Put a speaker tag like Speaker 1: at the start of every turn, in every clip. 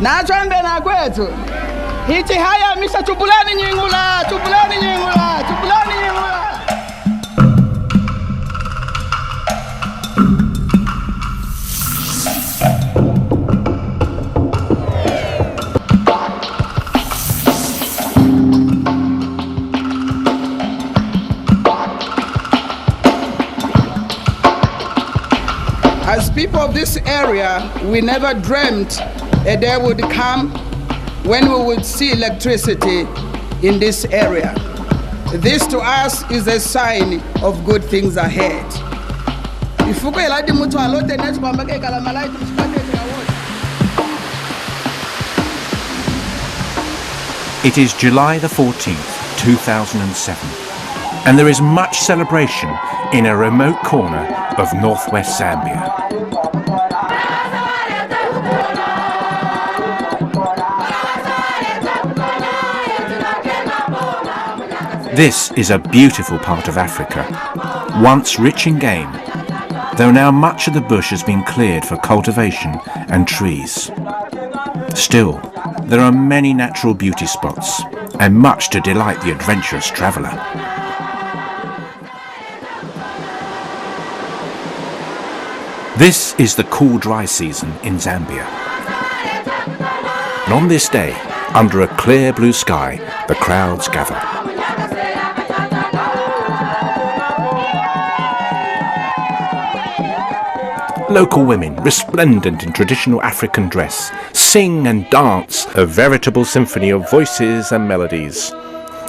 Speaker 1: Nachombe na kwetu. Hichi haya misha chubulani nyingula, chubulani nyingula, chubulani nyingula. As people of this area, we never dreamt a day would come when we would see electricity in this area. This to us is a sign of good things ahead.
Speaker 2: It is July the 14th, 2007, and there is much celebration in a remote corner of northwest Zambia. This is a beautiful part of Africa, once rich in game, though now much of the bush has been cleared for cultivation and trees. Still, there are many natural beauty spots and much to delight the adventurous traveller. This is the cool dry season in Zambia. And on this day, under a clear blue sky, the crowds gather. Local women, resplendent in traditional African dress, sing and dance, a veritable symphony of voices and melodies,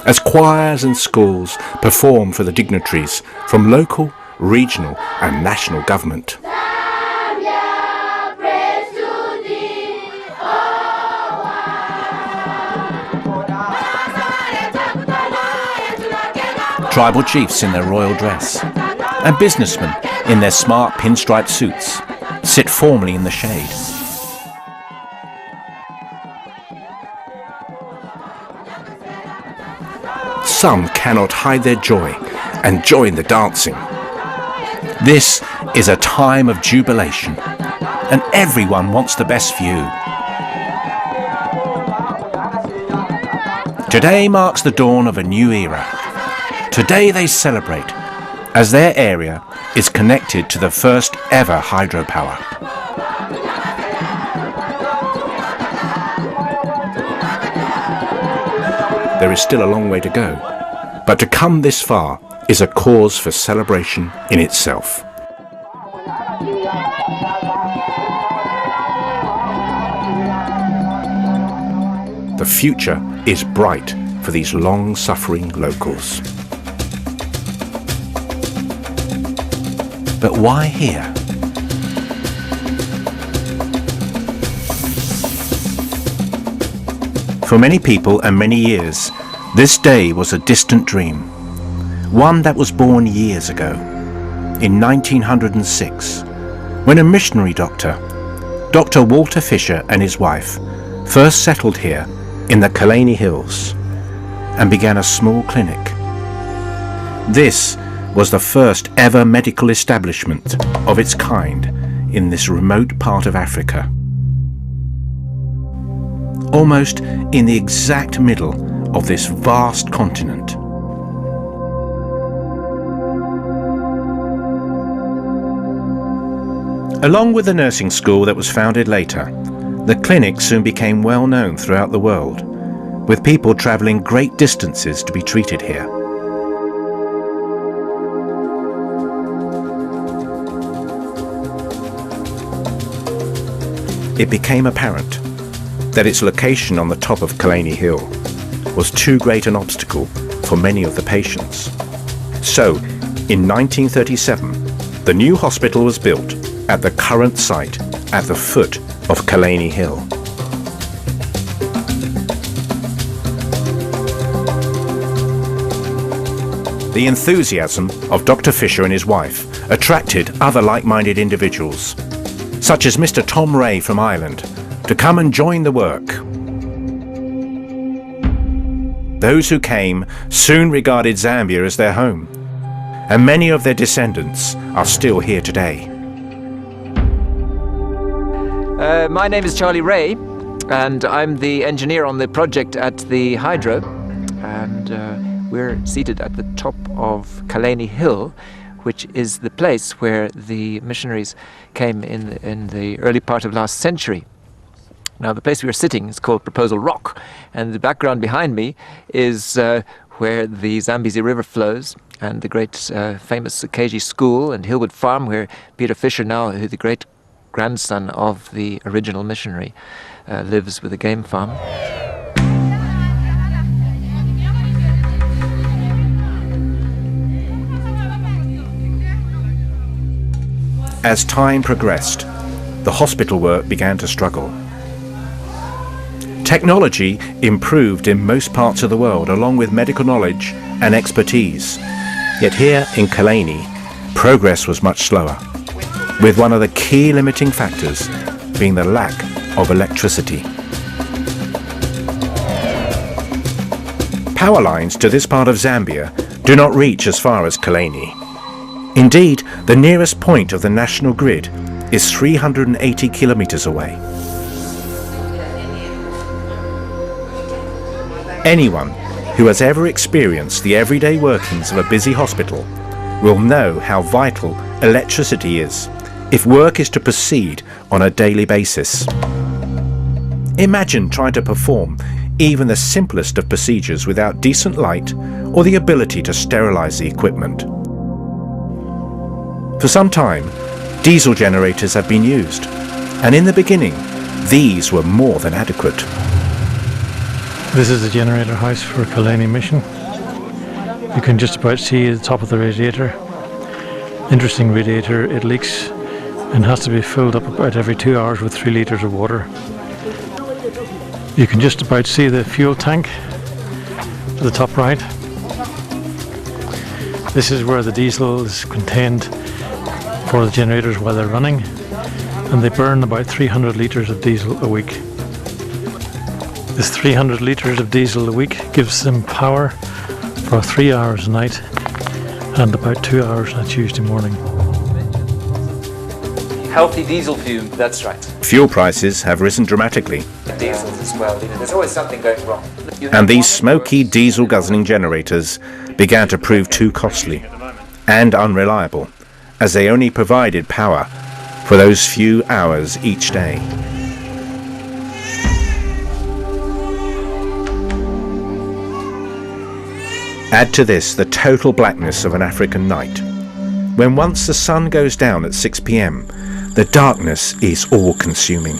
Speaker 2: as choirs and schools perform for the dignitaries from local, regional and national government. Tribal chiefs in their royal dress and businessmen in their smart pinstripe suits sit formally in the shade. Some cannot hide their joy and join the dancing. This is a time of jubilation, and everyone wants the best view. Today marks the dawn of a new era. Today they celebrate, as their area is connected to the first ever hydropower. There is still a long way to go, but to come this far is a cause for celebration in itself. The future is bright for these long-suffering locals. But why here? For many people and many years, this day was a distant dream, one that was born years ago, in 1906, when a missionary doctor, Dr. Walter Fisher and his wife, first settled here in the Ikeleg'i Hills and began a small clinic. This was the first ever medical establishment of its kind in this remote part of Africa. Almost in the exact middle of this vast continent. Along with the nursing school that was founded later, the clinic soon became well known throughout the world, with people travelling great distances to be treated here. It became apparent that its location on the top of Ikeleg'i Hill was too great an obstacle for many of the patients. So, in 1937, the new hospital was built at the current site at the foot of Ikeleg'i Hill. the enthusiasm of Dr. Fisher and his wife attracted other like-minded individuals, such as Mr. Tom Ray from Ireland, to come and join the work. Those who came soon regarded Zambia as their home, and many of their descendants are still here today.
Speaker 3: My name is Charlie Ray, and I'm the engineer on the project at the Hydro, and we're seated at the top of Ikeleg'i Hill, which is the place where the missionaries came in the early part of last century. Now, the place we are sitting is called Proposal Rock, and the background behind me is where the Zambezi River flows, and the great famous Ikeleg'i School and Hillwood Farm, where Peter Fisher, now the great grandson of the original missionary, lives with a game farm.
Speaker 2: As time progressed, the hospital work began to struggle. Technology improved in most parts of the world, along with medical knowledge and expertise. Yet here in Ikeleg'i, progress was much slower, with one of the key limiting factors being the lack of electricity. Power lines to this part of Zambia do not reach as far as Ikeleg'i. Indeed, the nearest point of the national grid is 380 kilometers away. Anyone who has ever experienced the everyday workings of a busy hospital will know how vital electricity is if work is to proceed on a daily basis. Imagine trying to perform even the simplest of procedures without decent light or the ability to sterilize the equipment. For some time, diesel generators have been used, and in the beginning, these were more than adequate.
Speaker 4: This is the generator house for Ikeleg'i Mission. You can just about see the top of the radiator. Interesting radiator, it leaks and has to be filled up about every 2 hours with 3 litres of water. You can just about see the fuel tank to the top right. This is where the diesel is contained for the generators while they're running, and they burn about 300 litres of diesel a week. This 300 litres of diesel a week gives them power for 3 hours a night and about 2 hours on a Tuesday morning.
Speaker 3: Healthy diesel fume, that's right.
Speaker 2: Fuel prices have risen dramatically,
Speaker 3: Diesels as well, there's always something going wrong.
Speaker 2: and these smoky diesel guzzling generators began to prove too costly and unreliable, as they only provided power for those few hours each day. Add to this the total blackness of an African night. When once the sun goes down at 6 p.m, the darkness is all-consuming.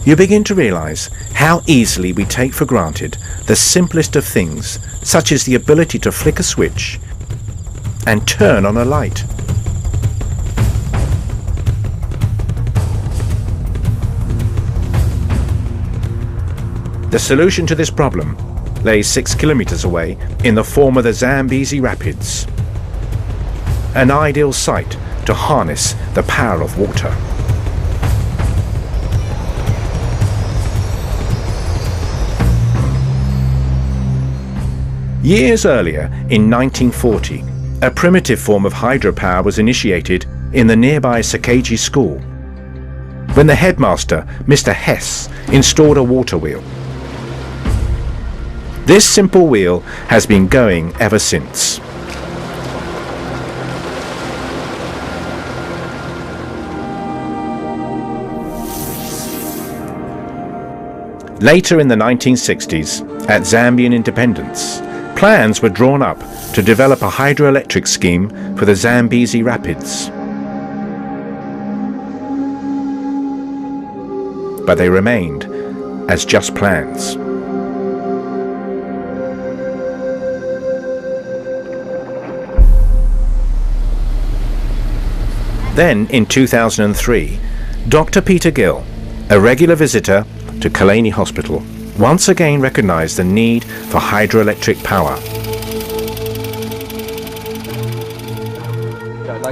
Speaker 2: You begin to realize how easily we take for granted the simplest of things, such as the ability to flick a switch and turn on a light. The solution to this problem lay 6 kilometers away in the form of the Zambezi Rapids, an ideal site to harness the power of water. Years earlier, in 1940, a primitive form of hydropower was initiated in the nearby Ikeleg'i School, when the headmaster, Mr. Hess, installed a water wheel. This simple wheel has been going ever since. Later in the 1960s, at Zambian independence, plans were drawn up to develop a hydroelectric scheme for the Zambezi Rapids. But they remained as just plans. Then, in 2003, Dr. Peter Gill, a regular visitor to Ikeleg'i Hospital, once again recognized the need for hydroelectric power.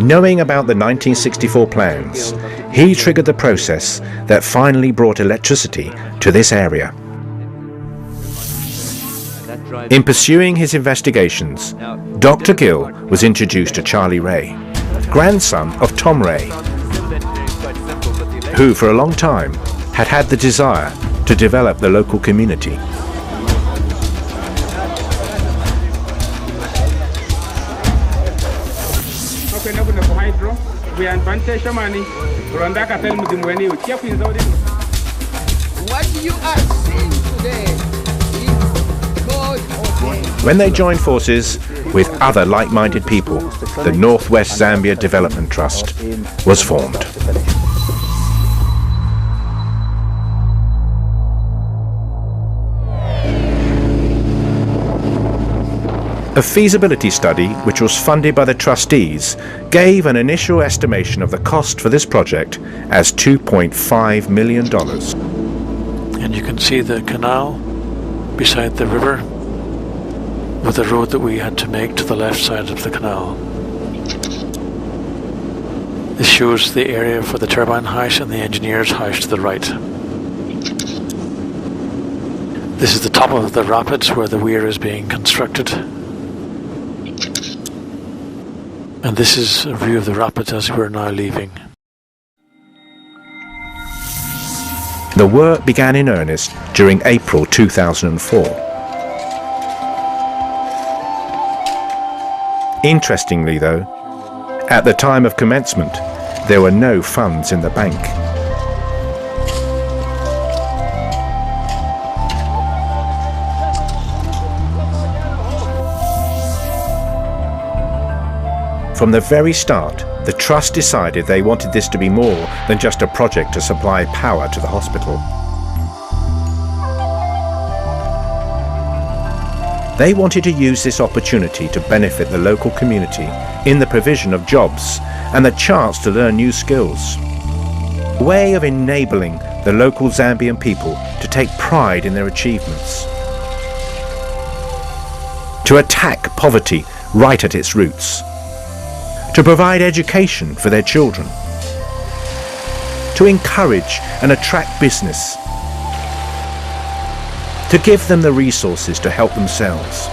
Speaker 2: Knowing about the 1964 plans, he triggered the process that finally brought electricity to this area. In pursuing his investigations, Dr. Gill was introduced to Charlie Ray, grandson of Tom Ray, who for a long time had the desire to develop the local community.
Speaker 1: What you are seeing today is God ordained.
Speaker 2: When they joined forces with other like-minded people, the Northwest Zambia Development Trust was formed. A feasibility study, which was funded by the trustees, gave an initial estimation of the cost for this project as $2.5 million.
Speaker 4: And you can see the canal beside the river with the road that we had to make to the left side of the canal. This shows the area for the turbine house and the engineer's house to the right. This is the top of the rapids where the weir is being constructed. And this is a view of the rapids as we're now leaving.
Speaker 2: The work began in earnest during April 2004. Interestingly though, at the time of commencement, there were no funds in the bank. From the very start, the Trust decided they wanted this to be more than just a project to supply power to the hospital. They wanted to use this opportunity to benefit the local community in the provision of jobs and the chance to learn new skills. A way of enabling the local Zambian people to take pride in their achievements. To attack poverty right at its roots. To provide education for their children, to encourage and attract business, to give them the resources to help themselves.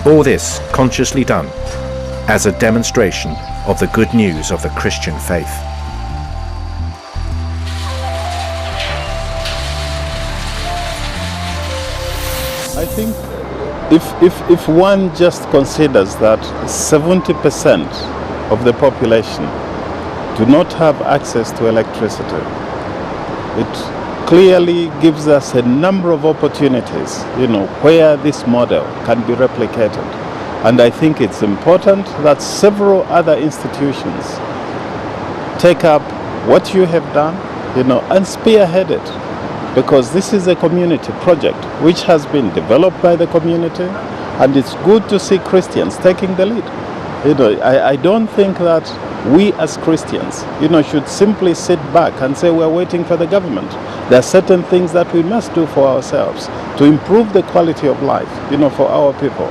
Speaker 2: All this consciously done as a demonstration of the good news of the Christian faith.
Speaker 5: I think if one just considers that 70% of the population do not have access to electricity, it clearly gives us a number of opportunities, where this model can be replicated. And I think it's important that several other institutions take up what you have done, and spearhead it. Because this is a community project which has been developed by the community, and it's good to see Christians taking the lead. I don't think that we as Christians, should simply sit back and say we're waiting for the government. There are certain things that we must do for ourselves to improve the quality of life, for our people.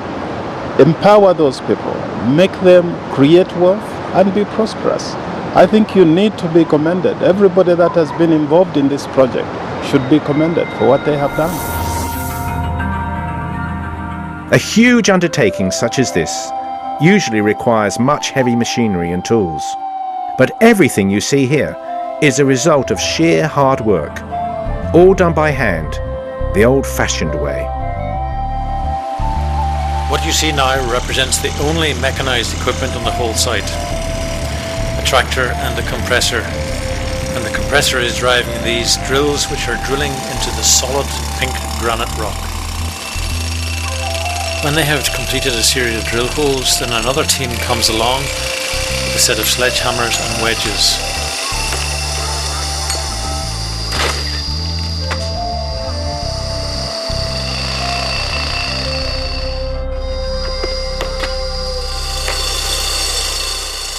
Speaker 5: Empower those people, make them create wealth and be prosperous. I think you need to be commended. Everybody that has been involved in this project should be commended for what they have done.
Speaker 2: A huge undertaking such as this usually requires much heavy machinery and tools. But everything you see here is a result of sheer hard work, all done by hand, the old-fashioned way.
Speaker 4: What you see now represents the only mechanized equipment on the whole site. A tractor and a compressor. And the compressor is driving these drills which are drilling into the solid pink granite rock. When they have completed a series of drill holes, then another team comes along with a set of sledgehammers and wedges.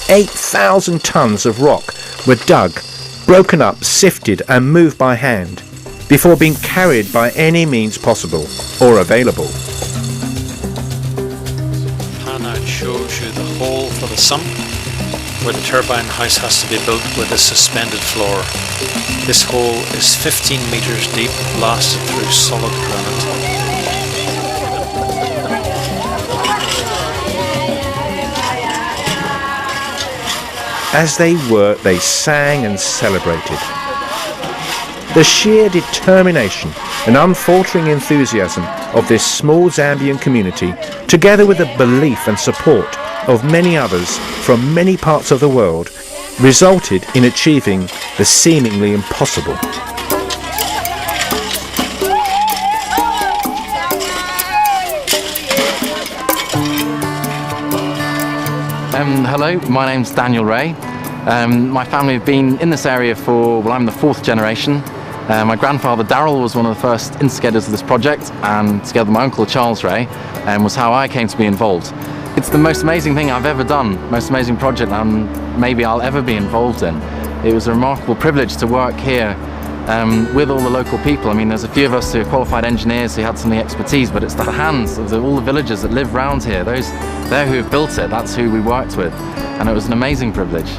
Speaker 2: "8,000 tons of rock were dug, broken up, sifted and moved by hand. before being carried by any means possible or available.
Speaker 4: Pan out shows you the hole for the sump, where the turbine house has to be built with a suspended floor. This hole is 15 metres deep, blasted through solid granite.
Speaker 2: As they worked, they sang and celebrated. The sheer determination and unfaltering enthusiasm of this small Zambian community, together with the belief and support of many others from many parts of the world, resulted in achieving the seemingly impossible.
Speaker 6: Hello, my name's Daniel Ray. My family have been in this area for, well, I'm the 4th generation. My grandfather Darrell was one of the first instigators of this project, and together with my uncle Charles Ray, was how I came to be involved. It's the most amazing thing I've ever done, most amazing project maybe I'll ever be involved in. It was a remarkable privilege to work here with all the local people. I mean, there's a few of us who are qualified engineers who had some of the expertise, but it's the hands of all the villagers that live around here, they're who have built it, that's who we worked with, and it was an amazing privilege.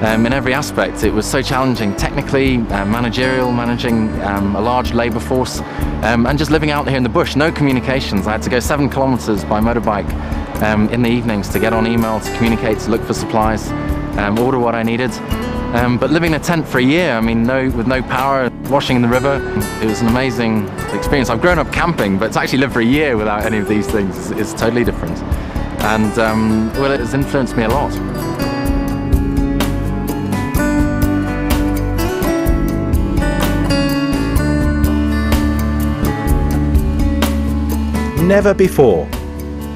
Speaker 6: In every aspect, it was so challenging, technically, managerial, managing a large labour force, and just living out here in the bush, no communications. I had to go 7 kilometres by motorbike in the evenings to get on email, to communicate, to look for supplies, order what I needed. But living in a tent for a year, I mean, with no power, washing in the river, it was an amazing experience. I've grown up camping, but to actually live for a year without any of these things is totally different. And, well, it has influenced me a lot.
Speaker 2: Never before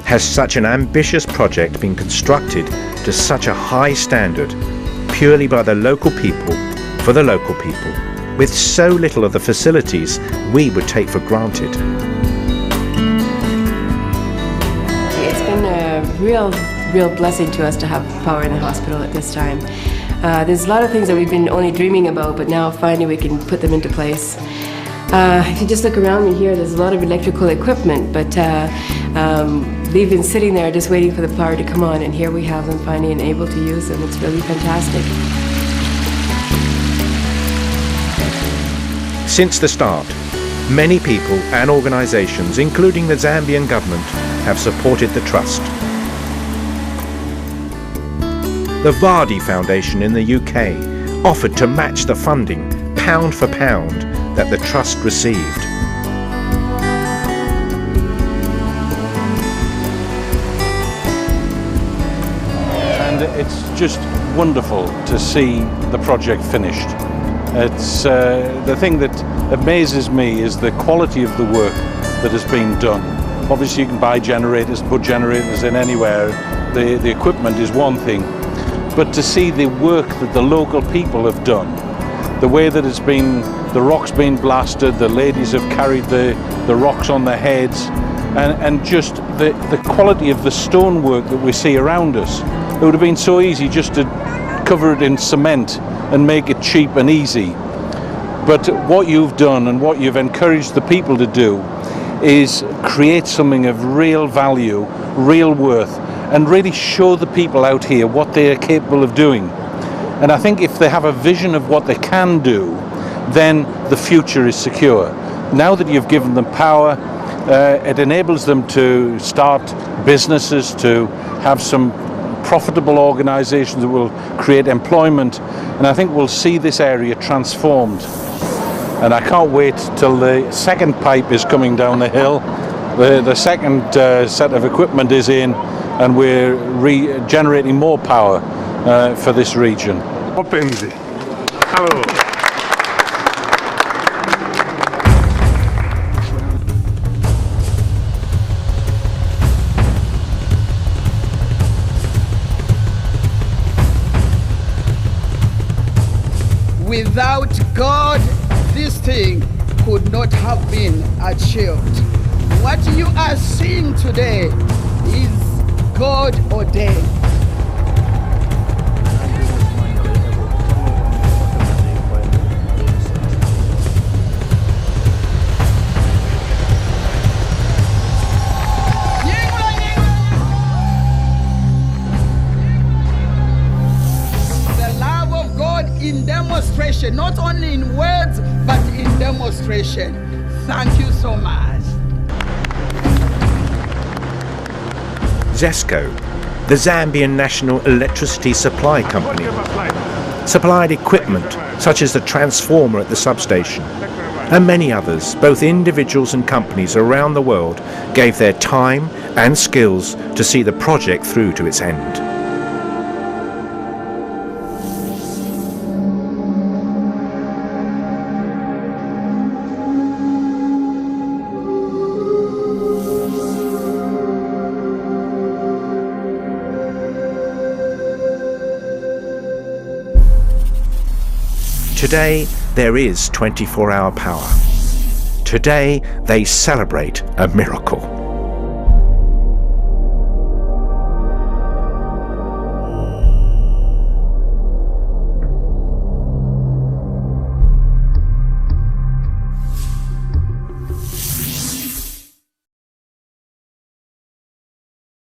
Speaker 2: has such an ambitious project been constructed to such a high standard, purely by the local people, for the local people, with so little of the facilities we would take for granted.
Speaker 7: It's been a real blessing to us to have power in the hospital at this time. There's a lot of things that we've been only dreaming about, but now finally we can put them into place. If you just look around me here, there's a lot of electrical equipment, but they've been sitting there just waiting for the power to come on, and here we have them finally and able to use them. It's really fantastic.
Speaker 2: Since the start, many people and organisations, including the Zambian government, have supported the trust. The Vardy Foundation in the UK offered to match the funding, pound for pound, that the trust received.
Speaker 8: And it's just wonderful to see the project finished. It's the thing that amazes me is the quality of the work that has been done. Obviously you can buy generators, put generators in anywhere, the equipment is one thing, but to see the work that the local people have done, the way that it's been, the rocks being blasted, the ladies have carried the rocks on their heads, and just the quality of the stonework that we see around us. It would have been so easy just to cover it in cement and make it cheap and easy. But what you've done and what you've encouraged the people to do is create something of real value, real worth, and really show the people out here what they are capable of doing. And I think if they have a vision of what they can do, then the future is secure. Now that you've given them power, it enables them to start businesses, to have some profitable organisations that will create employment, and I think we'll see this area transformed. And I can't wait till the second pipe is coming down the hill, the second set of equipment is in, and we're generating more power for this region.
Speaker 9: Hello.
Speaker 1: Without God, this thing could not have been achieved. What you are seeing today is God ordained. demonstration, not only in words, but in demonstration. Thank you so much.
Speaker 2: ZESCO, the Zambian National Electricity Supply Company, supplied equipment such as the transformer at the substation, and many others, both individuals and companies around the world, gave their time and skills to see the project through to its end. Today, there is 24-hour power. Today, they celebrate a miracle.